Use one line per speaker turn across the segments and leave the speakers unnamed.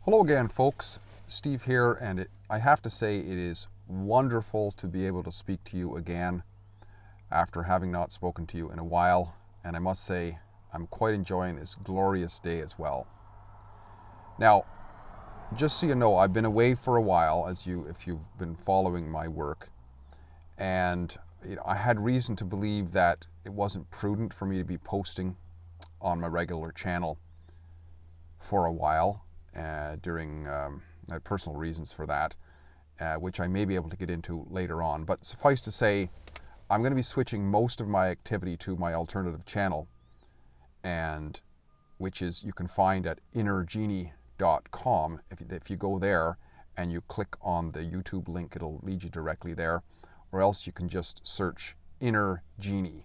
Hello again, folks. Steve here, and I have to say it is wonderful to be able to speak to you again after having not spoken to you in a while. And I must say, I'm quite enjoying this glorious day as well. Now, just so you know, I've been away for a while, if you've been following my work, and I had reason to believe that it wasn't prudent for me to be posting on my regular channel for a while. During I had personal reasons for that, which I may be able to get into later on. But suffice to say, I'm going to be switching most of my activity to my alternative channel, and which is you can find at innergenie.com. If you go there and you click on the YouTube link, it'll lead you directly there, or else you can just search Inner Genie.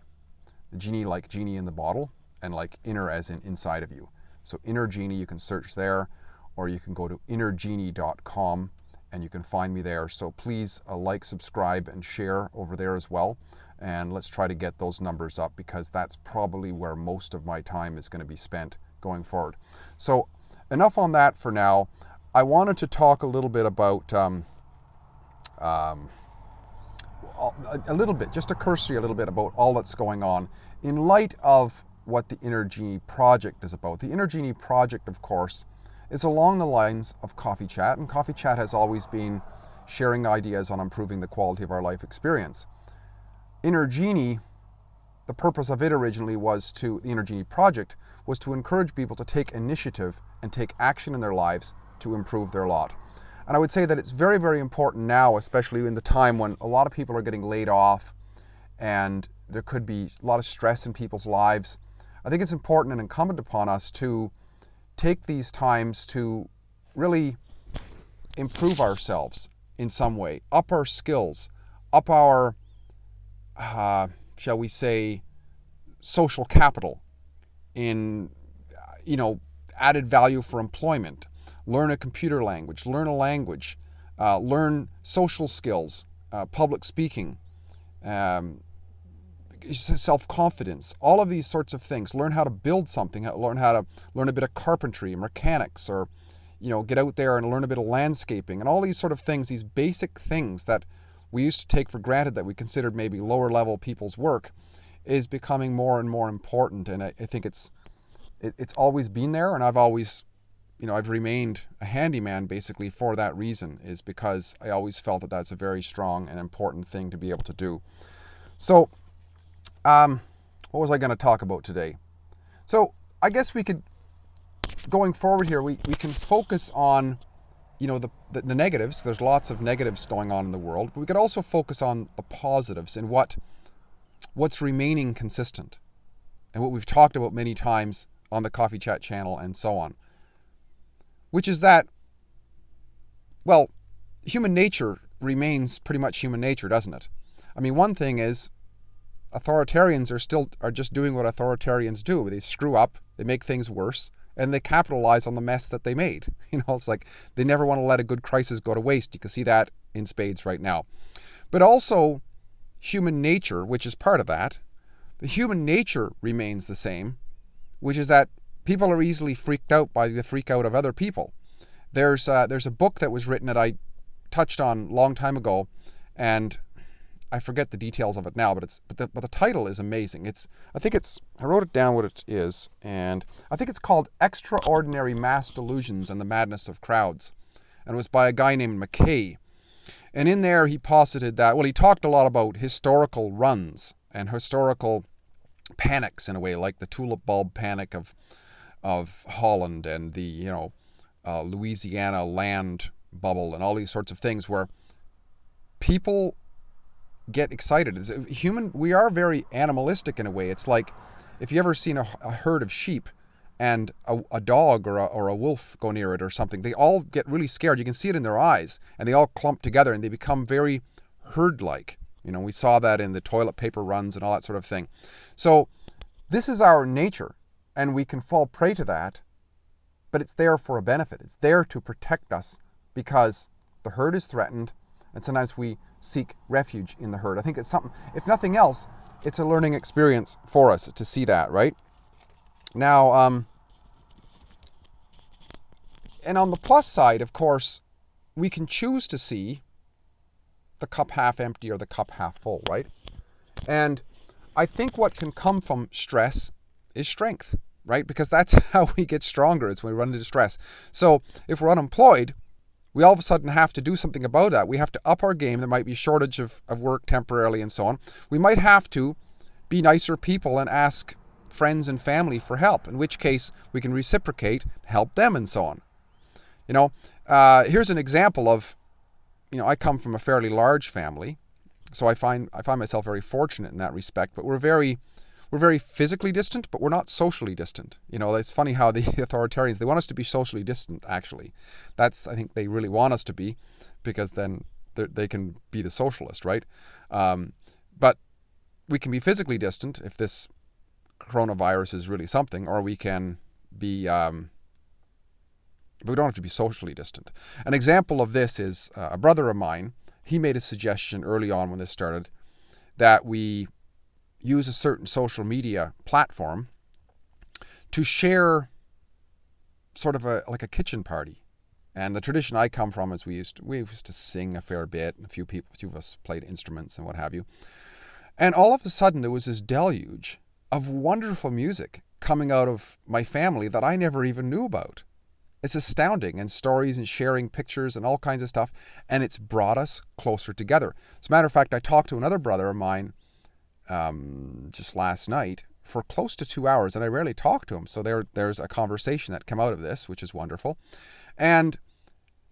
The genie like genie in the bottle, and like inner as in inside of you. So Inner Genie, you can search there, or you can go to innergenie.com and you can find me there. So please like, subscribe, and share over there as well. And let's try to get those numbers up, because that's probably where most of my time is going to be spent going forward. So enough on that for now. I wanted to talk a little bit about a little bit, just a cursory a little bit about all that's going on in light of what the Inner Genie Project is about. The Inner Genie Project, of course, is along the lines of Coffee Chat, and Coffee Chat has always been sharing ideas on improving the quality of our life experience. Inner Genie, the purpose of it originally the Inner Genie Project was to encourage people to take initiative and take action in their lives to improve their lot. And I would say that it's very, very important now, especially in the time when a lot of people are getting laid off and there could be a lot of stress in people's lives. I think it's important and incumbent upon us to take these times to really improve ourselves in some way, up our skills, up our, shall we say, social capital in, added value for employment, learn a computer language, learn a language, learn social skills, public speaking, self-confidence, all of these sorts of things. Learn how to build something, learn a bit of carpentry, mechanics, or get out there and learn a bit of landscaping, and all these sort of things, these basic things that we used to take for granted, that we considered maybe lower level people's work, is becoming more and more important. And I think it's always been there, and I've always I've remained a handyman basically for that reason, is because I always felt that that's a very strong and important thing to be able to do. So what was I going to talk about today? So I guess we could, going forward here, we can focus on, the negatives. There's lots of negatives going on in the world, but we could also focus on the positives and what's remaining consistent, and what we've talked about many times on the Coffee Chat channel and so on, which is that, well, human nature remains pretty much human nature, doesn't it? I mean, one thing is, authoritarians are just doing what authoritarians do. They screw up, they make things worse, and they capitalize on the mess that they made. It's like they never want to let a good crisis go to waste. You can see that in spades right now. But also, human nature, which is part of that, the human nature remains the same, which is that people are easily freaked out by the freak out of other people. There's a book that was written that I touched on a long time ago, and I forget the details of it now, but the title is amazing. I wrote it down what it is, and I think it's called Extraordinary Mass Delusions and the Madness of Crowds, and it was by a guy named McKay. And in there he posited that, well, he talked a lot about historical runs and historical panics in a way, like the tulip bulb panic of Holland, and the Louisiana land bubble, and all these sorts of things where people get excited. We are very animalistic in a way. It's like if you ever seen a herd of sheep and a dog or a wolf go near it or something, they all get really scared. You can see it in their eyes, and they all clump together and they become very herd-like. We saw that in the toilet paper runs and all that sort of thing. So this is our nature, and we can fall prey to that, but it's there for a benefit. It's there to protect us, because the herd is threatened, and sometimes we seek refuge in the herd. I think it's something, if nothing else, it's a learning experience for us to see that, right? Now, And on the plus side, of course, we can choose to see the cup half empty or the cup half full, right? And I think what can come from stress is strength, right? Because that's how we get stronger. It's when we run into stress. So if we're unemployed, we all of a sudden have to do something about that. We have to up our game. There might be a shortage of work temporarily and so on. We might have to be nicer people and ask friends and family for help, in which case we can reciprocate, help them and so on. Here's an example of, I come from a fairly large family, so I find myself very fortunate in that respect, but we're very physically distant, but we're not socially distant. It's funny how the authoritarians, they want us to be socially distant, actually. I think they really want us to be, because then they can be the socialist, right? But we can be physically distant if this coronavirus is really something, or we can be, but we don't have to be socially distant. An example of this is a brother of mine. He made a suggestion early on when this started that we use a certain social media platform to share sort of like a kitchen party. And the tradition I come from is we used to sing a fair bit, and a few of us played instruments and what have you. And all of a sudden there was this deluge of wonderful music coming out of my family that I never even knew about. It's astounding, and stories and sharing pictures and all kinds of stuff, and it's brought us closer together. As a matter of fact, I talked to another brother of mine just last night for close to 2 hours, and I rarely talk to him, so there's a conversation that came out of this, which is wonderful. And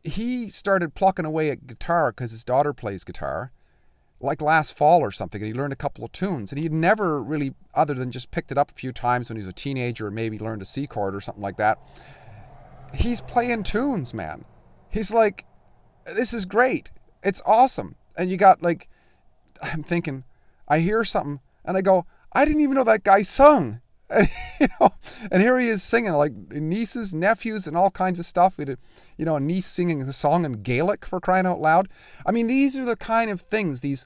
he started plucking away at guitar because his daughter plays guitar, like last fall or something, and he learned a couple of tunes, and he'd never really, other than just picked it up a few times when he was a teenager, or maybe learned a C chord or something like that. He's playing tunes, man. He's like, this is great. It's awesome. And you got I'm thinking, I hear something and I go, I didn't even know that guy sung. And, and here he is singing, like nieces, nephews, and all kinds of stuff. We did, a niece singing a song in Gaelic, for crying out loud. I mean, these are the kind of things, these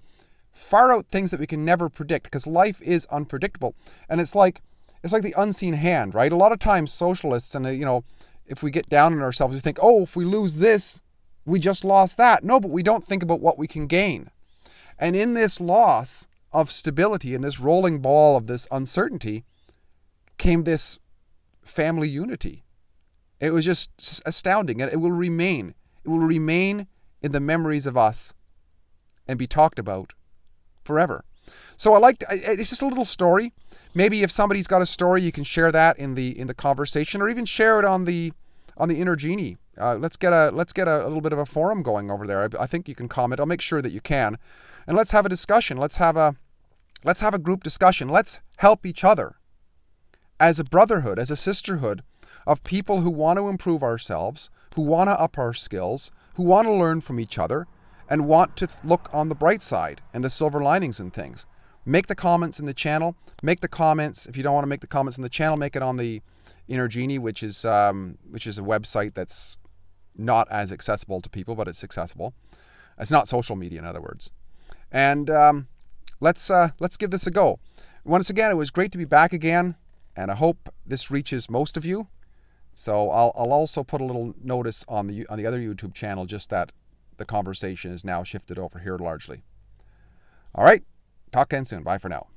far out things that we can never predict, because life is unpredictable. And it's like the unseen hand, right? A lot of times socialists and, if we get down on ourselves, we think, oh, if we lose this, we just lost that. No, but we don't think about what we can gain. And in this loss of stability, in this rolling ball of this uncertainty, came this family unity. It was just astounding, and it will remain. It will remain in the memories of us and be talked about forever. So it's just a little story. Maybe if somebody's got a story, you can share that in the conversation, or even share it on the Inner Genie. Let's get a little bit of a forum going over there. I think you can comment. I'll make sure that you can, and let's have a discussion. Let's have a group discussion. Let's help each other as a brotherhood, as a sisterhood of people who want to improve ourselves, who want to up our skills, who want to learn from each other, and want to look on the bright side and the silver linings in things. Make the comments in the channel. Make the comments, if you don't want to make the comments in the channel, make it on the Inner Genie, which is a website that's not as accessible to people, but it's accessible. It's not social media, in other words. And let's give this a go. Once again, it was great to be back again, and I hope this reaches most of you. So I'll also put a little notice on the other YouTube channel, just that the conversation is now shifted over here largely. All right, talk again soon. Bye for now.